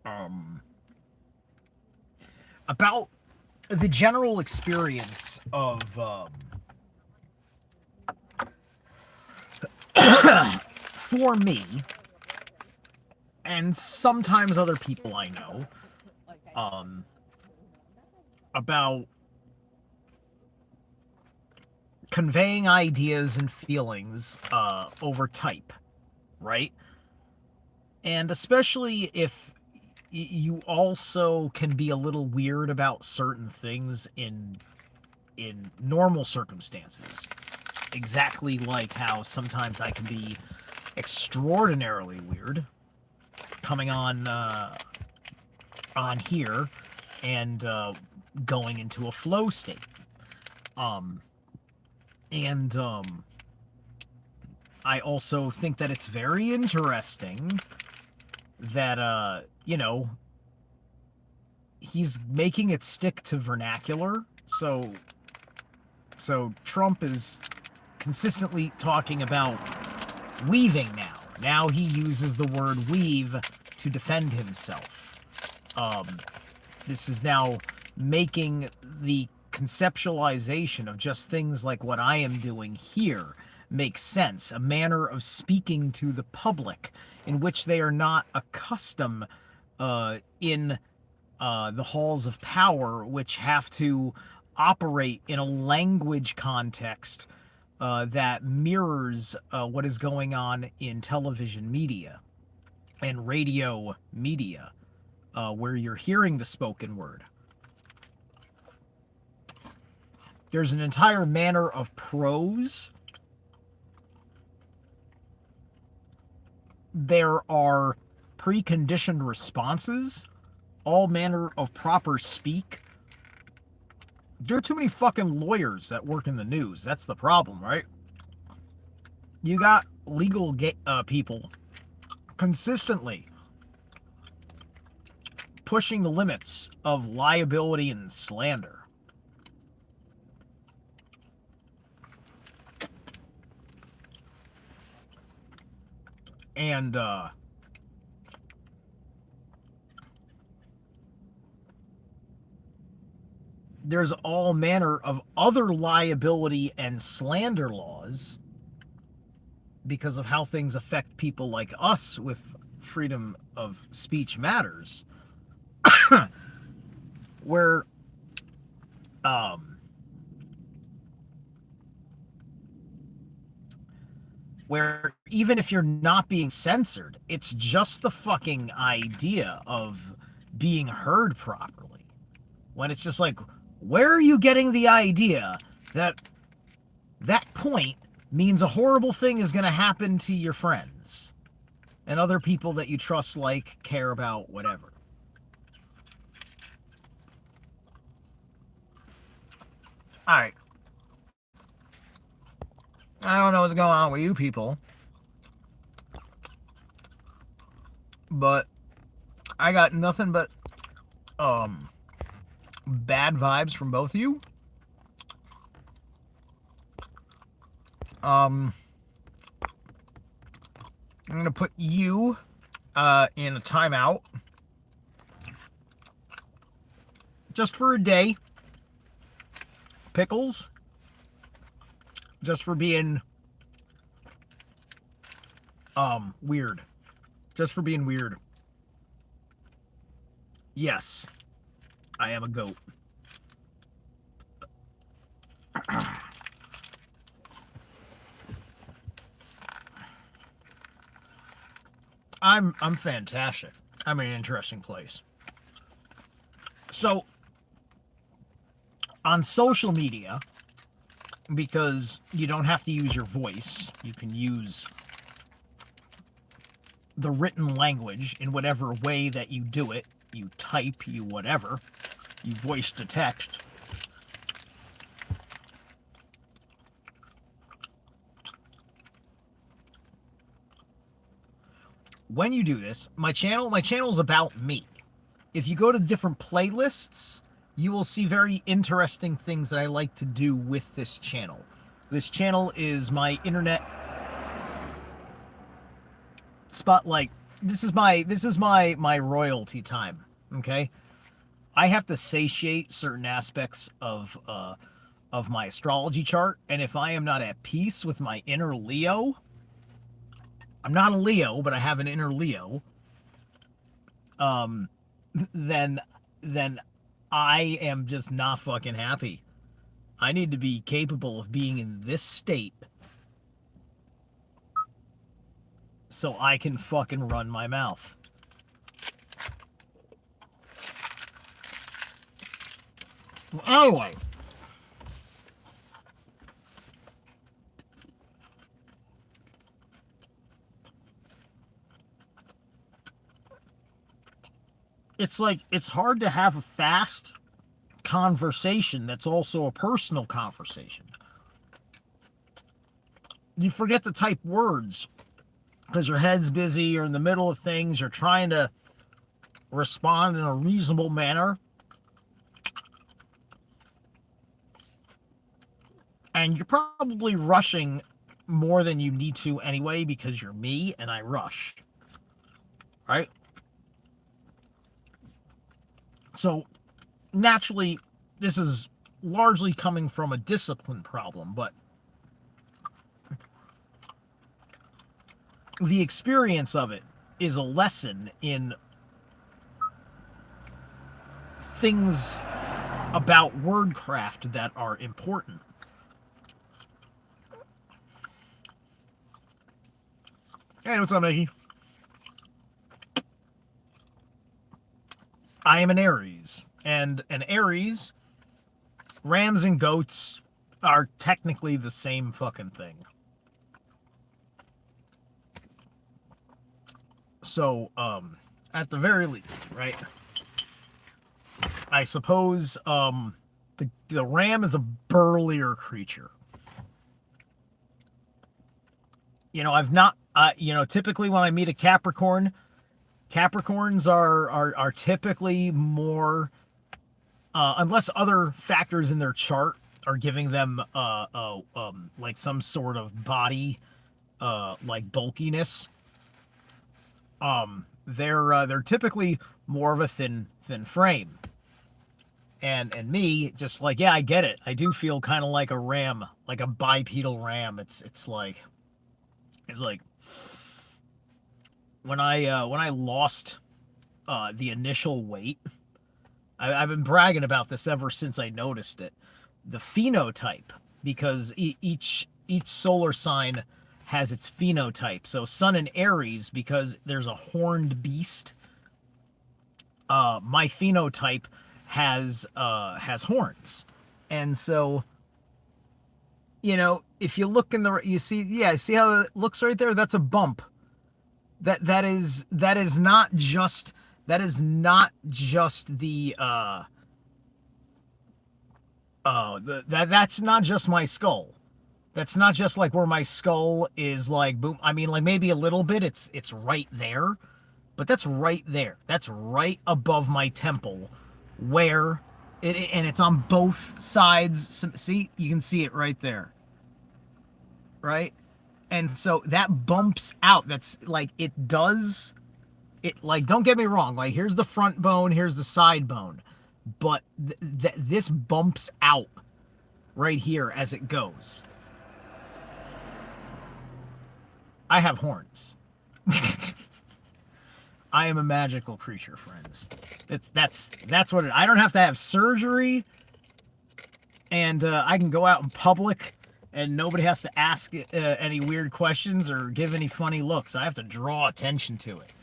um, about the general experience of for me and sometimes other people I know, um, about conveying ideas and feelings over type, right? And especially if you also can be a little weird about certain things in normal circumstances. Exactly like how sometimes I can be extraordinarily weird coming on here and going into a flow state. Um, and I also think that it's very interesting that he's making it stick to vernacular. So Trump is consistently talking about weaving now. Now he uses the word weave to defend himself. This is now making the conceptualization of just things like what I am doing here make sense. A manner of speaking to the public in which they are not accustomed in the halls of power, which have to operate in a language context that mirrors what is going on in television media and radio media, where you're hearing the spoken word. There's an entire manner of prose. There are preconditioned responses, all manner of proper speak. There are too many fucking lawyers that work in the news. That's the problem, right? You got legal people consistently pushing the limits of liability and slander. And there's all manner of other liability and slander laws because of how things affect people like us with freedom of speech matters, where where even if you're not being censored, it's just the fucking idea of being heard properly. When it's just like, where are you getting the idea that that point means a horrible thing is going to happen to your friends and other people that you trust, like, care about, whatever? Alright. I don't know what's going on with you people, but I got nothing but bad vibes from both of you. I'm gonna put you in a timeout just for a day. Pickles, just for being weird. Just for being weird. Yes, I am a goat. I'm fantastic. I'm in an interesting place. So on social media, because you don't have to use your voice, you can use the written language in whatever way that you do it. You type, you whatever, you voice to text. When you do this, my channel is about me. If you go to different playlists, you will see very interesting things that I like to do with this channel. This channel is my internet spotlight this is my royalty time. Okay, I have to satiate certain aspects of my astrology chart, and if I am not at peace with my inner Leo, I'm not a Leo, but I have an inner Leo. Then then I am just not fucking happy. I need to be capable of being in this state so I can fucking run my mouth. Anyway, it's like it's hard to have a fast conversation that's also a personal conversation. You forget to type words because your head's busy, you're in the middle of things, you're trying to respond in a reasonable manner, and you're probably rushing more than you need to anyway because you're me and I rush, right? So naturally, this is largely coming from a discipline problem, but the experience of it is a lesson in things about wordcraft that are important. Hey, what's up, Maggie? I am an Aries, and an Aries, rams and goats are technically the same fucking thing. So, at the very least, right? I suppose the ram is a burlier creature. You know, I've not, typically when I meet a Capricorn, Capricorns are typically more, unless other factors in their chart are giving them like some sort of body like bulkiness. They're typically more of a thin frame. And me, just like, yeah, I get it. I do feel kind of like a ram, like a bipedal ram. It's like when I lost the initial weight. I've been bragging about this ever since I noticed it. The phenotype, because each solar sign has its phenotype. So Sun in Aries, because there's a horned beast. My phenotype has horns, and so if you look in the, you see how it looks right there. That's a bump. That is not just the that's not just my skull. That's not just like where my skull is like boom. I mean, like maybe a little bit. It's right there, but that's right there. That's right above my temple, where and it's on both sides. See, you can see it right there. Right? And so that bumps out. That's like it does. It, like, don't get me wrong. Like, here's the front bone, here's the side bone, but this bumps out right here as it goes. I have horns. I am a magical creature, friends. That's what it. I don't have to have surgery, and I can go out in public, and nobody has to ask any weird questions or give any funny looks. I have to draw attention to it.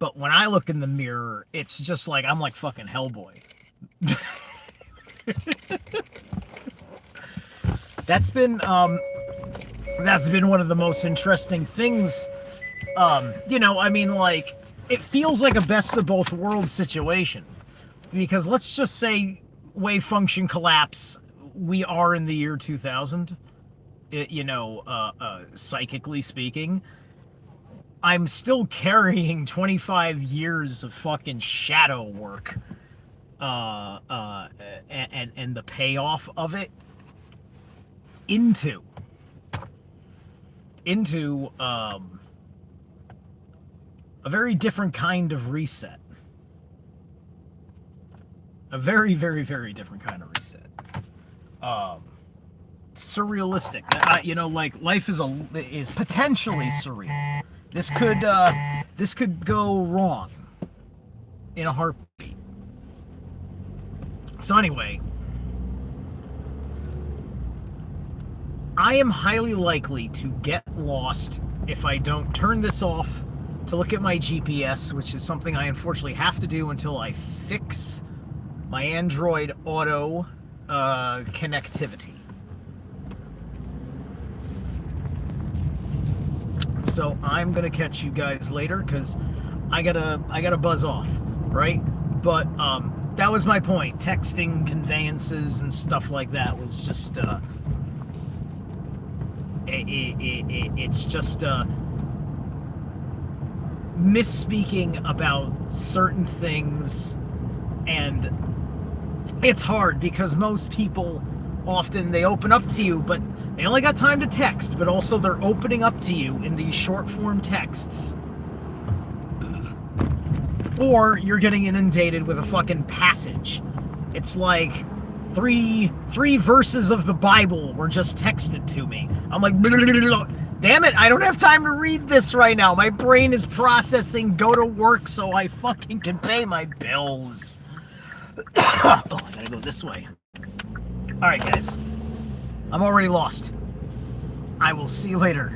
But when I look in the mirror, it's just like I'm like fucking Hellboy. That's been one of the most interesting things. I mean, like, it feels like a best of both worlds situation. Because let's just say wave function collapse, we are in the year 2000, psychically speaking. I'm still carrying 25 years of fucking shadow work, and the payoff of it into A very different kind of reset. A very, very, very different kind of reset. Surrealistic. You know, like life is potentially surreal. This could go wrong in a heartbeat. So anyway, I am highly likely to get lost if I don't turn this off to look at my GPS, which is something I unfortunately have to do until I fix my Android Auto connectivity. So I'm gonna catch you guys later because I gotta buzz off, right? But that was my point. Texting conveyances and stuff like that was just it's just misspeaking about certain things, and it's hard because most people often they open up to you, but they only got time to text, but also they're opening up to you in these short form texts. Or you're getting inundated with a fucking passage. It's like three verses of the Bible were just texted to me. I'm like, damn it, I don't have time to read this right now. My brain is processing go to work so I fucking can pay my bills. Oh, I gotta go this way. Alright, guys. I'm already lost. I will see you later.